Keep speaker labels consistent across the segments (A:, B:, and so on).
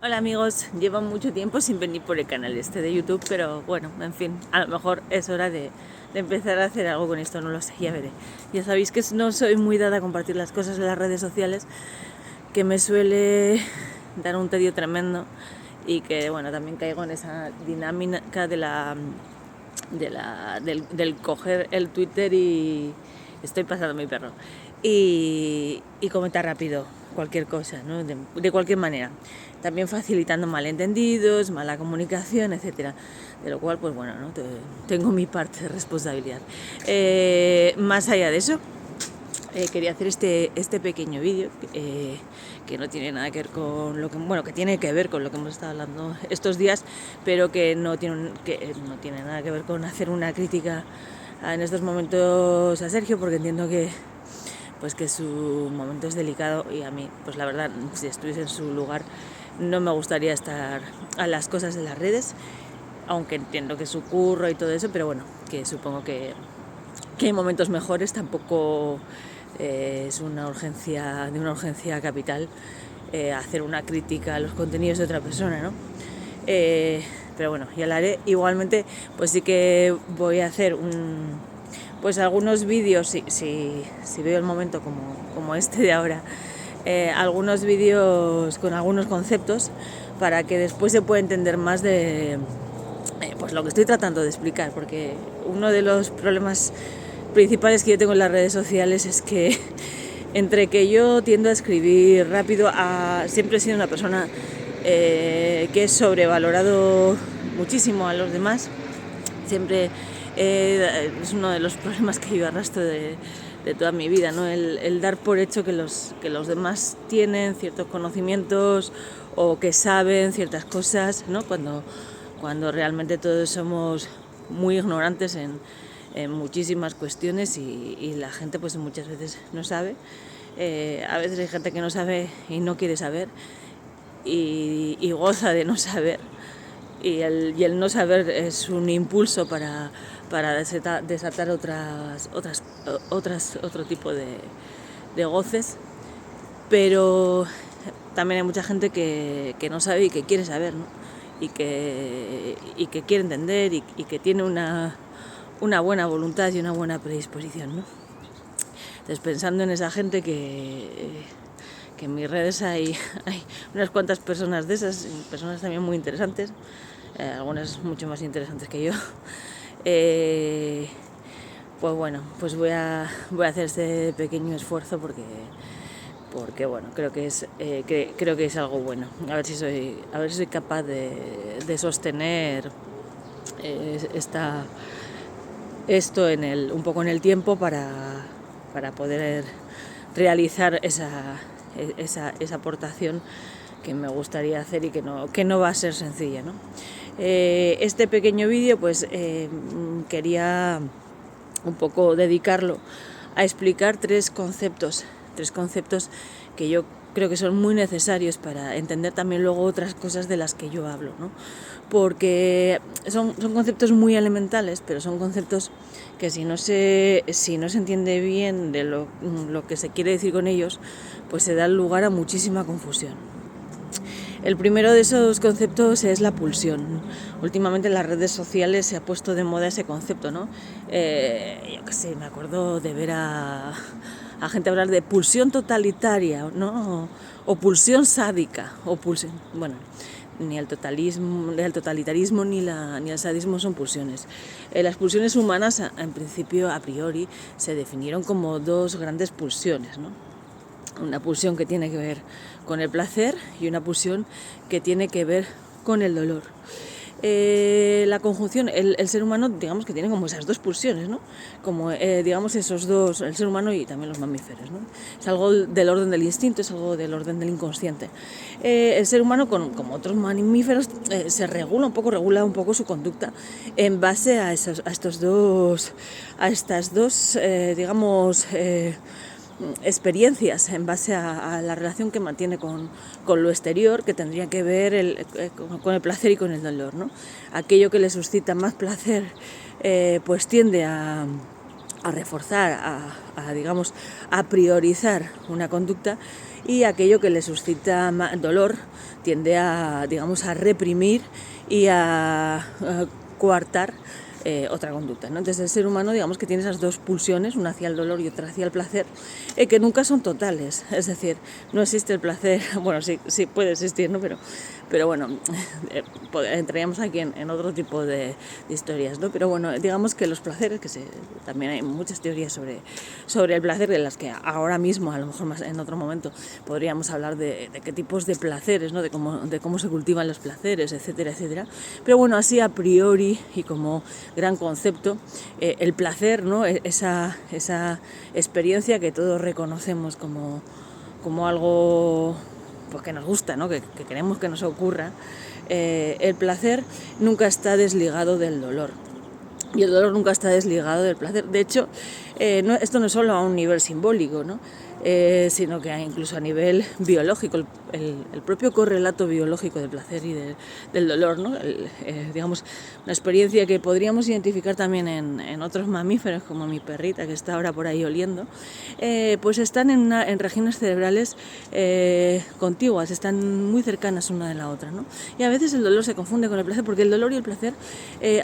A: Hola amigos, llevo mucho tiempo sin venir por el canal este de YouTube, pero bueno, en fin, a lo mejor es hora de empezar a hacer algo con esto, no lo sé, ya veré. Ya sabéis que no soy muy dada a compartir las cosas en las redes sociales, que me suele dar un tedio tremendo y que bueno, también caigo en esa dinámica del coger el Twitter y estoy pasando a mi perro y comentar rápido cualquier cosa, ¿no? de cualquier manera, también facilitando malentendidos, mala comunicación, etcétera, de lo cual pues bueno, ¿no? Tengo mi parte de responsabilidad. Más allá de eso, quería hacer este pequeño vídeo que no tiene nada que ver con lo que, bueno, que tiene que ver con lo que hemos estado hablando estos días, pero que no tiene nada que ver con hacer una crítica en estos momentos a Sergio, porque entiendo que su momento es delicado y a mí, pues la verdad, si estuviese en su lugar, no me gustaría estar a las cosas de las redes, aunque entiendo que su curro y todo eso, pero bueno, que supongo que hay momentos mejores, tampoco es de una urgencia capital hacer una crítica a los contenidos de otra persona, ¿no? Pero bueno, ya la haré. Igualmente, pues sí que voy a hacer pues algunos vídeos, si veo el momento como este de ahora, algunos vídeos con algunos conceptos para que después se pueda entender más de pues lo que estoy tratando de explicar, porque uno de los problemas principales que yo tengo en las redes sociales es que entre que yo tiendo a escribir rápido, siempre he sido una persona que es sobrevalorado muchísimo a los demás. Siempre es uno de los problemas que yo arrastro de toda mi vida, ¿no? El dar por hecho que los demás tienen ciertos conocimientos o que saben ciertas cosas, ¿no? Cuando realmente todos somos muy ignorantes en muchísimas cuestiones y la gente pues muchas veces no sabe. A veces hay gente que no sabe y no quiere saber y goza de no saber, y el no saber es un impulso para desatar otro tipo de goces, pero también hay mucha gente que no sabe y que quiere saber, ¿no? y que quiere entender y que tiene una buena voluntad y una buena predisposición, ¿no? Entonces, pensando en esa gente que en mis redes hay unas cuantas personas de esas, personas también muy interesantes, algunas mucho más interesantes que yo, pues bueno, pues voy a hacer este pequeño esfuerzo porque bueno, creo que es algo bueno. A ver si soy capaz de sostener esto un poco en el tiempo para poder realizar esa aportación que me gustaría hacer y que no va a ser sencilla, ¿no? Este pequeño vídeo pues quería un poco dedicarlo a explicar tres conceptos que yo creo que son muy necesarios para entender también luego otras cosas de las que yo hablo, ¿no? Porque son conceptos muy elementales, pero son conceptos que si no se entiende bien de lo que se quiere decir con ellos, pues se da lugar a muchísima confusión. El primero de esos conceptos es la pulsión. Últimamente en las redes sociales se ha puesto de moda ese concepto, ¿no? Yo qué sé, me acuerdo de ver a gente hablar de pulsión totalitaria, ¿no? O pulsión sádica, o pulsión... Bueno, ni el totalitarismo ni el sadismo son pulsiones. Las pulsiones humanas, en principio, a priori, se definieron como dos grandes pulsiones, ¿no? Una pulsión que tiene que ver con el placer y una pulsión que tiene que ver con el dolor. La conjunción, el ser humano, digamos que tiene como esas dos pulsiones, ¿no? Como, digamos, esos dos, el ser humano y también los mamíferos, ¿no? Es algo del orden del instinto, es algo del orden del inconsciente. El ser humano, como otros mamíferos, se regula un poco su conducta en base a estas dos, digamos, experiencias, en base a la relación que mantiene con lo exterior, que tendría que ver con el placer y con el dolor, ¿no? Aquello que le suscita más placer pues tiende a reforzar, digamos, a priorizar una conducta, y aquello que le suscita dolor tiende a, digamos, a reprimir y a coartar otra conducta, ¿no? Entonces el ser humano, digamos, que tiene esas dos pulsiones, una hacia el dolor y otra hacia el placer, que nunca son totales. Es decir, no existe el placer, bueno, sí puede existir, ¿no? Pero bueno, entraríamos aquí en otro tipo de historias, ¿no? Pero bueno, digamos que los placeres, también hay muchas teorías sobre el placer, de las que ahora mismo, a lo mejor más en otro momento, podríamos hablar de qué tipos de placeres, ¿no? De cómo se cultivan los placeres, etcétera, etcétera. Pero bueno, así a priori y como gran concepto, el placer, ¿no? Esa experiencia que todos reconocemos como algo, pues, que nos gusta, ¿no? Que queremos que nos ocurra. El placer nunca está desligado del dolor, y el dolor nunca está desligado del placer. De hecho, esto no es solo a un nivel simbólico, ¿no? Sino que incluso a nivel biológico, el propio correlato biológico del placer y del dolor, ¿no? Digamos, una experiencia que podríamos identificar también en otros mamíferos, como mi perrita, que está ahora por ahí oliendo, pues están en regiones cerebrales contiguas, están muy cercanas una de la otra, ¿no? Y a veces el dolor se confunde con el placer, porque el dolor y el placer,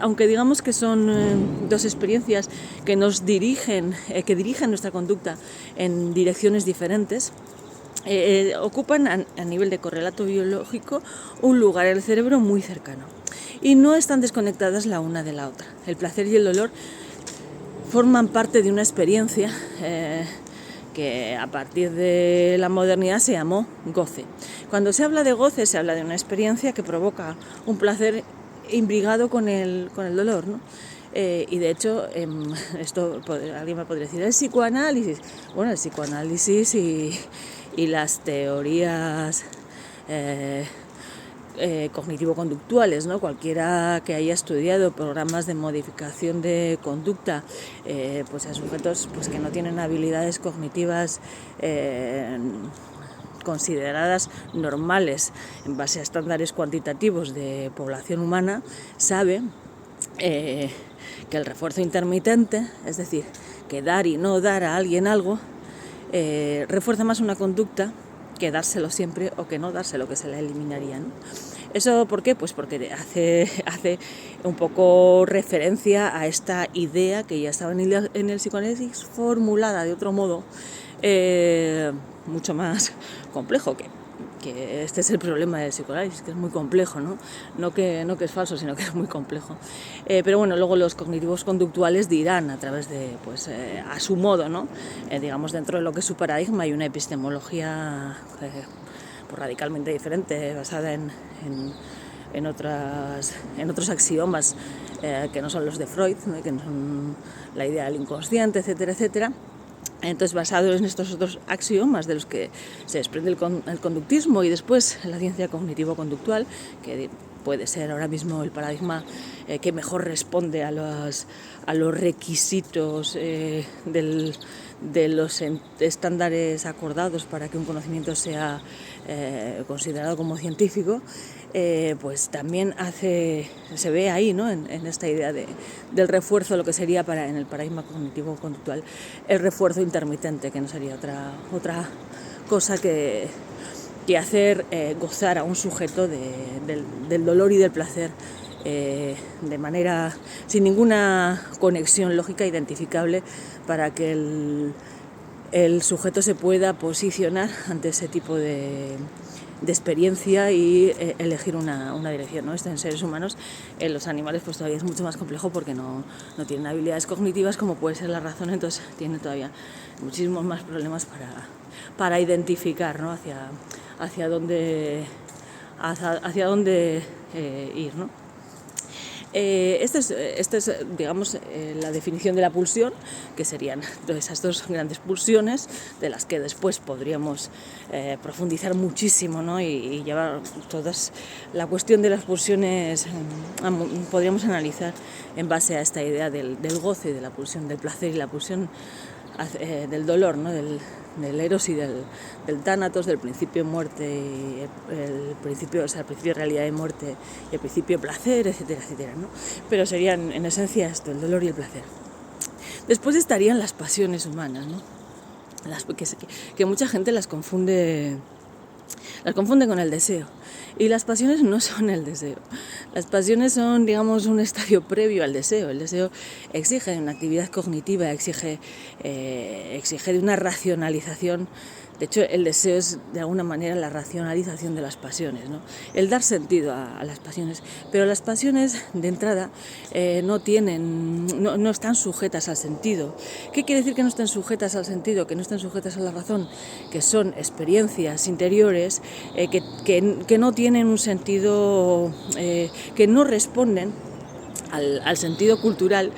A: aunque digamos que son dos experiencias que nos dirigen nuestra conducta en direcciones diferentes, ocupan a nivel de correlato biológico un lugar en el cerebro muy cercano, y no están desconectadas la una de la otra. El placer y el dolor forman parte de una experiencia que a partir de la modernidad se llamó goce. Cuando se habla de goce, se habla de una experiencia que provoca un placer imbricado con el dolor, ¿no? Y de hecho, esto alguien me podría decir, el psicoanálisis. Bueno, el psicoanálisis y las teorías cognitivo-conductuales, ¿no? Cualquiera que haya estudiado programas de modificación de conducta, pues a sujetos, pues, que no tienen habilidades cognitivas consideradas normales en base a estándares cuantitativos de población humana, sabe que el refuerzo intermitente, es decir, que dar y no dar a alguien algo, refuerza más una conducta que dárselo siempre, o que no dárselo, que se la eliminaría, ¿no? ¿Eso por qué? Pues porque hace un poco referencia a esta idea que ya estaba en el psicoanálisis, formulada de otro modo, mucho más complejo, que este es el problema del psicoanálisis, que es muy complejo, ¿no? No que es falso, sino que es muy complejo. Pero bueno, luego los cognitivos conductuales dirán, a través de, pues, a su modo, ¿no? Digamos, dentro de lo que es su paradigma, hay una epistemología pues radicalmente diferente, basada en otros axiomas que no son los de Freud, ¿no? Que no son la idea del inconsciente, etcétera, etcétera. Entonces, basado en estos otros axiomas de los que se desprende el conductismo, y después la ciencia cognitivo-conductual, que puede ser ahora mismo el paradigma que mejor responde a los requisitos de los estándares acordados para que un conocimiento sea considerado como científico, pues también se ve ahí, ¿no? en esta idea del refuerzo, lo que sería en el paradigma cognitivo-conductual el refuerzo intermitente, que no sería otra cosa que hacer gozar a un sujeto del dolor y del placer de manera sin ninguna conexión lógica identificable, para que el sujeto se pueda posicionar ante ese tipo de experiencia y elegir una dirección, ¿no? Esto en seres humanos. En los animales pues todavía es mucho más complejo, porque no tienen habilidades cognitivas como puede ser la razón, entonces tienen todavía muchísimos más problemas para identificar, ¿no? hacia dónde ir, ¿no? Esta es, digamos, la definición de la pulsión, que serían esas dos grandes pulsiones, de las que después podríamos profundizar muchísimo, ¿no? y llevar todas la cuestión de las pulsiones, podríamos analizar en base a esta idea del goce, de la pulsión del placer, y la pulsión del dolor, ¿no? del eros y del tánatos, del principio muerte, y el principio de realidad y muerte, y el principio placer, etcétera, etcétera, ¿no? Pero serían en esencia esto, el dolor y el placer. Después estarían las pasiones humanas, ¿no? Que mucha gente las confunde con el deseo. Y las pasiones no son el deseo. Las pasiones son, digamos, un estadio previo al deseo. El deseo exige una actividad cognitiva, exige de una racionalización. De hecho, el deseo es, de alguna manera, la racionalización de las pasiones, ¿no? El dar sentido a las pasiones. Pero las pasiones, de entrada, no están sujetas al sentido. ¿Qué quiere decir que no estén sujetas al sentido? Que no estén sujetas a la razón. Que son experiencias interiores que no tienen un sentido, que no responden al sentido cultural,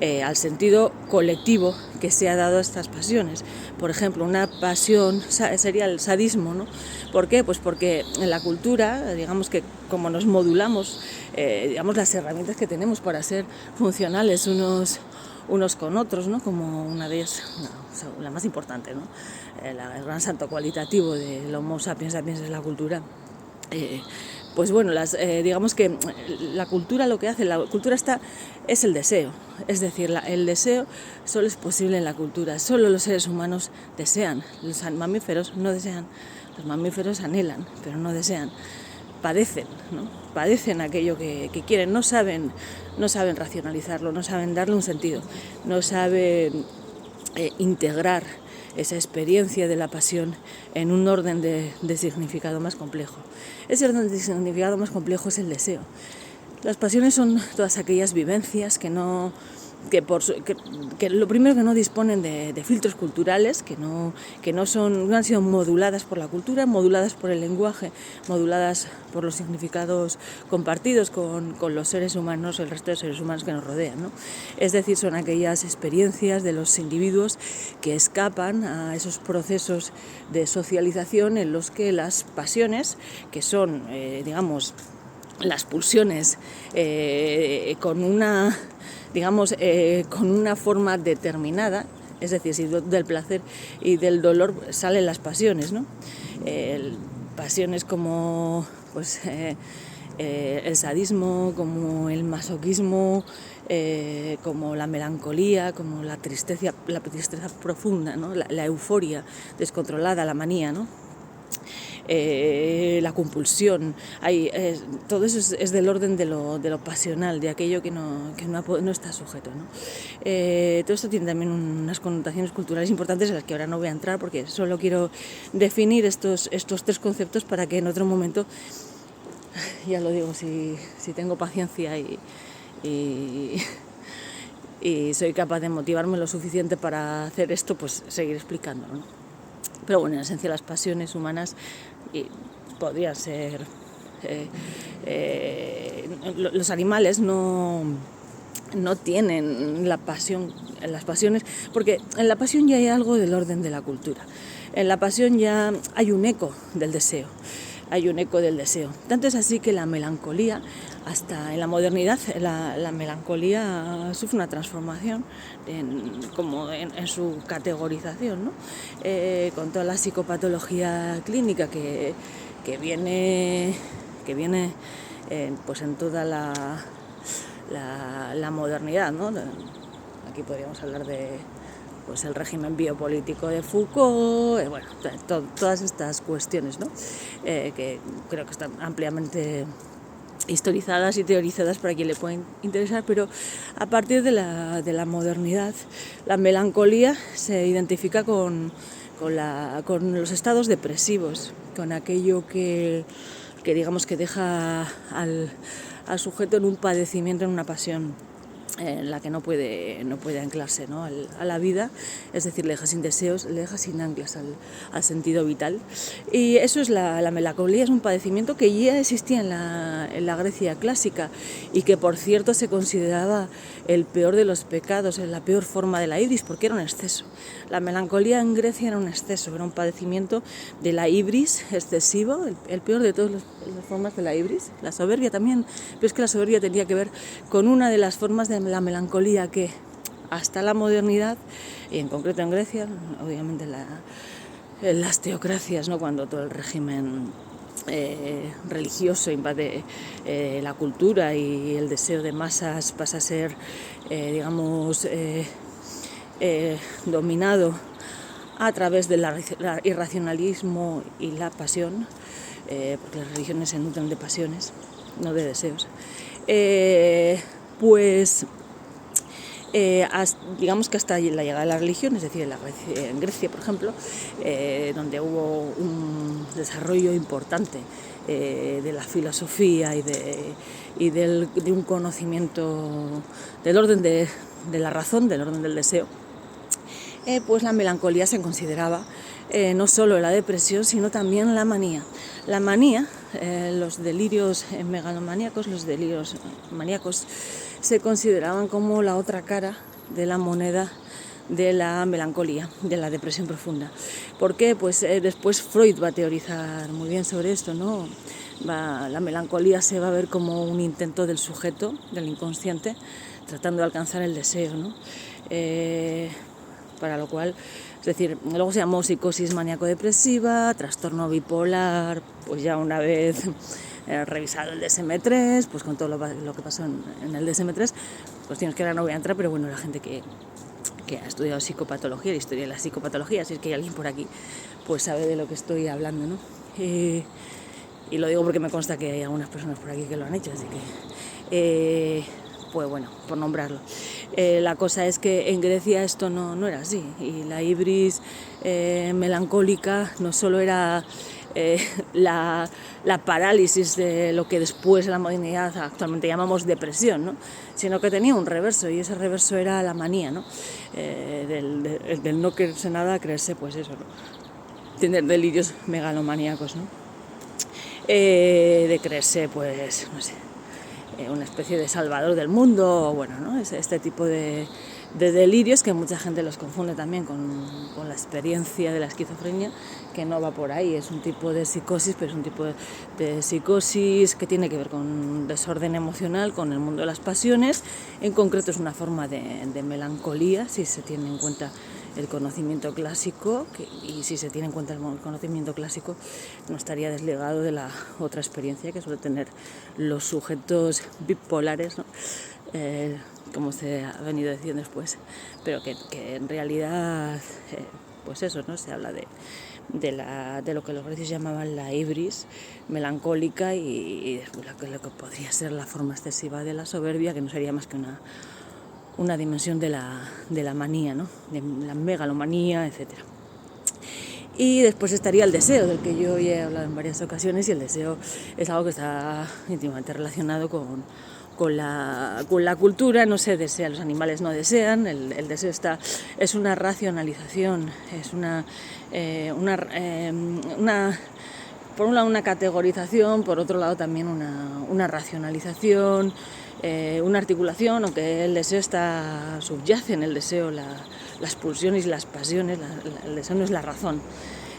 A: al sentido colectivo que se ha dado a estas pasiones. Por ejemplo, una pasión sería el sadismo, ¿no? ¿Por qué? Pues porque en la cultura, digamos que como nos modulamos, digamos las herramientas que tenemos para ser funcionales unos con otros, ¿no? Como una de ellas, la más importante, ¿no? El gran salto cualitativo del Homo sapiens sapiens es la cultura. Pues bueno, digamos que la cultura lo que hace, es el deseo. Es decir, el deseo solo es posible en la cultura, solo los seres humanos desean, los mamíferos no desean, los mamíferos anhelan, pero no desean, padecen, ¿no? Padecen aquello que quieren, no saben racionalizarlo, no saben darle un sentido, no saben integrar esa experiencia de la pasión en un orden de significado más complejo. Ese orden de significado más complejo es el deseo. Las pasiones son todas aquellas vivencias que lo primero que no disponen de filtros culturales, que no han sido moduladas por la cultura, moduladas por el lenguaje, moduladas por los significados compartidos con los seres humanos, el resto de seres humanos que nos rodean, ¿no? Es decir, son aquellas experiencias de los individuos que escapan a esos procesos de socialización en los que las pasiones, que son, digamos, las pulsiones con una forma determinada, es decir, si del placer y del dolor salen las pasiones, ¿no? Pasiones como pues, el sadismo, como el masoquismo, como la melancolía, como la tristeza profunda, ¿no? La euforia descontrolada, la manía, ¿no? La compulsión, todo eso es del orden de lo pasional, de aquello que no está sujeto, ¿no? Todo esto tiene también unas connotaciones culturales importantes en las que ahora no voy a entrar porque solo quiero definir estos tres conceptos para que en otro momento, ya lo digo, si tengo paciencia y soy capaz de motivarme lo suficiente para hacer esto, pues seguir explicándolo, ¿no? Pero bueno, en esencia las pasiones humanas podrían ser... los animales no tienen la pasión, las pasiones, porque en la pasión ya hay algo del orden de la cultura. En la pasión ya hay un eco del deseo. Tanto es así que la melancolía, hasta en la modernidad, la melancolía sufre una transformación en su categorización, ¿no? Con toda la psicopatología clínica que viene pues en toda la modernidad, ¿no? Aquí podríamos hablar de pues el régimen biopolítico de Foucault, todas estas cuestiones, ¿no? Que creo que están ampliamente historizadas y teorizadas para quien le pueda interesar, pero a partir de la modernidad, la melancolía se identifica con los estados depresivos, con aquello que digamos que deja al sujeto en un padecimiento, en una pasión en la que no puede anclarse, ¿no? a la vida, es decir, le deja sin deseos, le deja sin anclas al sentido vital. Y eso es la melancolía, es un padecimiento que ya existía en la Grecia clásica y que, por cierto, se consideraba el peor de los pecados, la peor forma de la ibris, porque era un exceso. La melancolía en Grecia era un exceso, era un padecimiento de la ibris excesivo, el peor de todas las formas de la ibris. La soberbia también, pero es que la soberbia tenía que ver con una de las formas de la melancolía que hasta la modernidad, y en concreto en Grecia, obviamente las teocracias, ¿no? Cuando todo el régimen religioso invade la cultura y el deseo de masas pasa a ser, dominado a través del irracionalismo y la pasión, porque las religiones se nutren de pasiones, no de deseos, digamos que hasta la llegada de la religión, es decir, en Grecia, por ejemplo, donde hubo un desarrollo importante de la filosofía y de un conocimiento del orden de la razón, del orden del deseo, pues la melancolía se consideraba no solo la depresión, sino también la manía. La manía, los delirios megalomaníacos, los delirios maníacos, se consideraban como la otra cara de la moneda de la melancolía, de la depresión profunda. ¿Por qué? Pues después Freud va a teorizar muy bien sobre esto, ¿no? La melancolía se va a ver como un intento del sujeto, del inconsciente, tratando de alcanzar el deseo, ¿no? Para lo cual, es decir, luego se llamó psicosis maníaco-depresiva, trastorno bipolar, pues ya una vez revisado el DSM-3, pues con todo lo que pasó en el DSM-3, cuestiones que ahora no voy a entrar, pero bueno, la gente que ha estudiado psicopatología, la historia de la psicopatología, si es que hay alguien por aquí, pues sabe de lo que estoy hablando, ¿no? Y lo digo porque me consta que hay algunas personas por aquí que lo han hecho, así que, pues bueno, por nombrarlo. La cosa es que en Grecia esto no era así, y la ibris melancólica no solo era la parálisis de lo que después en la modernidad actualmente llamamos depresión, ¿no? Sino que tenía un reverso, y ese reverso era la manía, ¿no? Del no creerse nada a creerse, pues eso, ¿no? Tener delirios megalomaníacos, ¿no? De creerse, pues, no sé, una especie de salvador del mundo, bueno, ¿no? Es este tipo de delirios que mucha gente los confunde también con la experiencia de la esquizofrenia, que no va por ahí, es un tipo de psicosis, pero es un tipo de psicosis que tiene que ver con desorden emocional, con el mundo de las pasiones. En concreto es una forma de melancolía, si se tiene en cuenta el conocimiento clásico, y si se tiene en cuenta el conocimiento clásico, no estaría desligado de la otra experiencia que suele tener los sujetos bipolares, ¿no? Como se ha venido diciendo después, pero que en realidad, pues eso, ¿no? Se habla de lo que los grecios llamaban la ibris melancólica y lo que podría ser la forma excesiva de la soberbia, que no sería más que una dimensión de la manía, ¿no? De la megalomanía, etc. Y después estaría el deseo, del que yo ya he hablado en varias ocasiones, y el deseo es algo que está íntimamente relacionado con la cultura. No se desea, los animales no desean, el deseo es una racionalización, es por un lado una categorización, por otro lado también una racionalización, una articulación, aunque el deseo subyace en el deseo las pulsiones y las pasiones. El deseo no es la razón.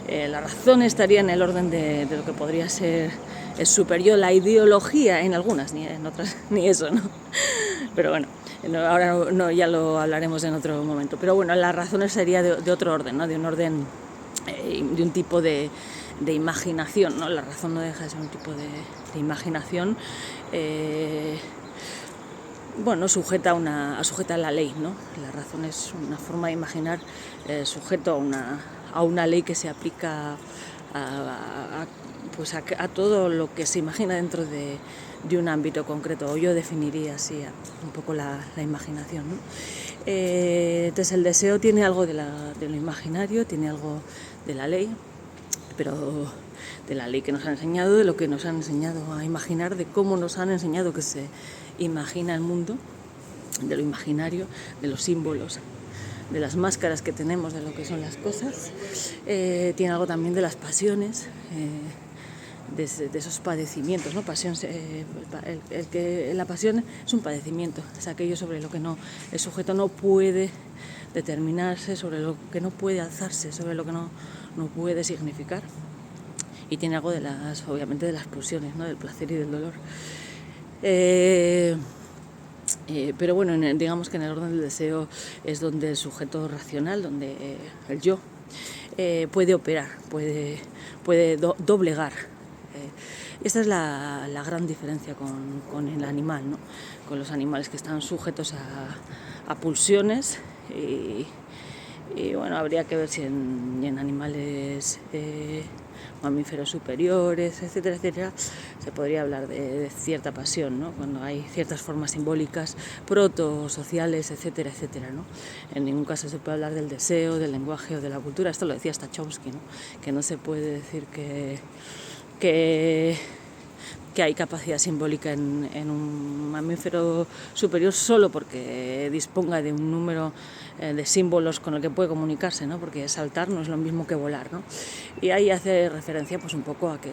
A: La razón estaría en el orden de lo que podría ser el superior, la ideología en algunas, ni en otras, ni eso, ¿no? Pero bueno, ahora no, ya lo hablaremos en otro momento. Pero bueno, la razón sería de otro orden, ¿no? De un orden, de un tipo de imaginación, ¿no? La razón no deja de ser un tipo de imaginación, bueno, sujeta a la ley, ¿no? La razón es una forma de imaginar sujeto a una ley que se aplica a todo lo que se imagina dentro de un ámbito concreto, o yo definiría así un poco la imaginación, ¿no? Entonces el deseo tiene algo de lo imaginario, tiene algo de la ley, pero de la ley que nos han enseñado, de lo que nos han enseñado a imaginar, de cómo nos han enseñado que se imagina el mundo, de lo imaginario, de los símbolos, de las máscaras que tenemos de lo que son las cosas. Tiene algo también de las pasiones, de esos padecimientos, ¿no? La pasión es un padecimiento, es aquello sobre lo que el sujeto no puede determinarse, sobre lo que no puede alzarse, sobre lo que no puede significar. Y tiene algo obviamente de las pulsiones, ¿no? Del placer y del dolor. Pero bueno, digamos que en el orden del deseo es donde el sujeto racional, donde el yo, puede operar, puede doblegar. Esta es la gran diferencia con el animal, ¿no? Con los animales que están sujetos a pulsiones y bueno, habría que ver si en animales mamíferos superiores, etcétera, etcétera, se podría hablar de cierta pasión, ¿no? Cuando hay ciertas formas simbólicas, proto-sociales, etcétera, etcétera, ¿no? En ningún caso se puede hablar del deseo, del lenguaje o de la cultura. Esto lo decía hasta Chomsky, ¿no? Que no se puede decir que hay capacidad simbólica en un mamífero superior solo porque disponga de un número de símbolos con el que puede comunicarse, ¿no? Porque saltar no es lo mismo que volar, ¿no? Y ahí hace referencia pues un poco a que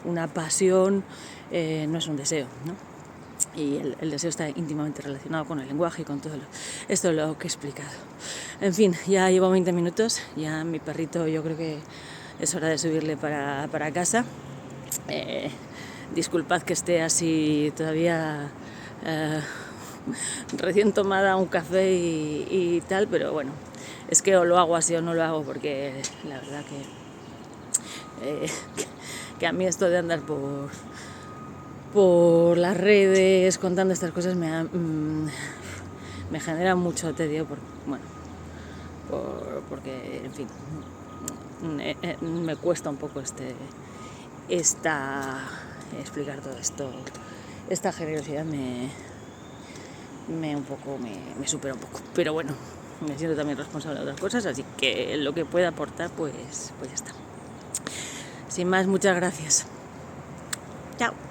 A: una pasión no es un deseo, ¿no? Y el deseo está íntimamente relacionado con el lenguaje y con todo esto es lo que he explicado. En fin, ya llevo 20 minutos, ya mi perrito yo creo que es hora de subirle para casa. Disculpad que esté así todavía recién tomada un café y tal, pero bueno, es que o lo hago así o no lo hago, porque la verdad que a mí esto de andar por las redes contando estas cosas me genera mucho tedio, porque en fin, me cuesta un poco explicar todo esto. Esta generosidad me supera un poco, pero bueno, me siento también responsable de otras cosas, así que lo que pueda aportar pues ya está. Sin más, muchas gracias. Chao.